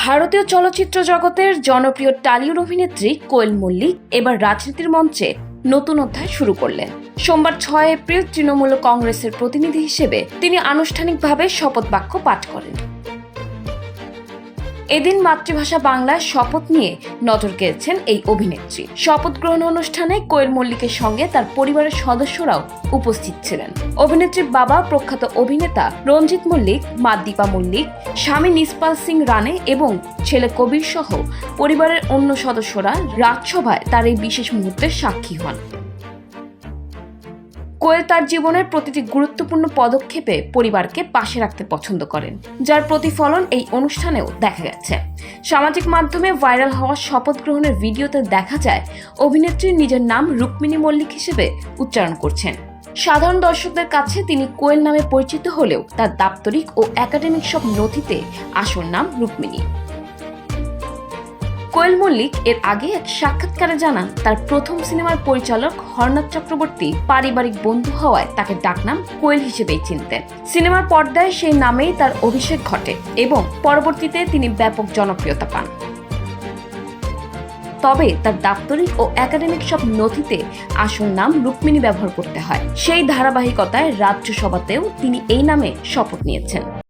ভারতীয় চলচ্চিত্র জগতের জনপ্রিয় টালিউড অভিনেত্রী কোয়েল মল্লিক এবার রাজনীতির মঞ্চে নতুন অধ্যায় শুরু করলেন। সোমবার 6 এপ্রিল তৃণমূল কংগ্রেসের প্রতিনিধি হিসেবে তিনি আনুষ্ঠানিকভাবে শপথ বাক্য পাঠ করেন। এদিন মাতৃভাষা বাংলায় শপথ নিয়ে নজর কেড়েছেন এই অভিনেত্রী। শপথ গ্রহণ অনুষ্ঠানে কোয়েল মল্লিকের সঙ্গে তার পরিবারের সদস্যরাও উপস্থিত ছিলেন। অভিনেত্রীর বাবা প্রখ্যাত অভিনেতা রঞ্জিত মল্লিক, মা দীপা মল্লিক, স্বামী নিসপাল সিং রানে এবং ছেলে কবির সহ পরিবারের অন্য সদস্যরা রাজসভায় তার এই বিশেষ মুহূর্তের সাক্ষী হন। কোয়েল তার জীবনের প্রতিটি গুরুত্বপূর্ণ পদক্ষেপে পরিবারকে পাশে রাখতে পছন্দ করেন, যার প্রতিফলন এই অনুষ্ঠানেও দেখা গেছে। সামাজিক মাধ্যমে ভাইরাল হওয়া শপথ গ্রহণের ভিডিওতে দেখা যায় অভিনেত্রী নিজের নাম রুক্মিণী মল্লিক হিসেবে উচ্চারণ করছেন। সাধারণ দর্শকদের কাছে তিনি কোয়েল নামে পরিচিত হলেও তার দাপ্তরিক ও একাডেমিক সব নথিতে আসল নাম রুক্মিণী। কোয়েল মল্লিক এর আগে এক সাক্ষাৎকারে জানান, তার প্রথম সিনেমার পরিচালক হরনাথ চক্রবর্তী পারিবারিক বন্ধু হওয়ায় তাকে ডাকনাম কোয়েল হিসেবেই চিনতেন। সিনেমার পর্দায় সেই নামেই তার অভিষেক ঘটে এবং পরবর্তীতে তিনি ব্যাপক জনপ্রিয়তা পান। তবে তার দাপ্তরিক ও একাডেমিক সব নথিতে আসল নাম রুক্মিণী ব্যবহার করতে হয়। সেই ধারাবাহিকতায় রাজ্যসভাতেও তিনি এই নামে শপথ নিয়েছেন।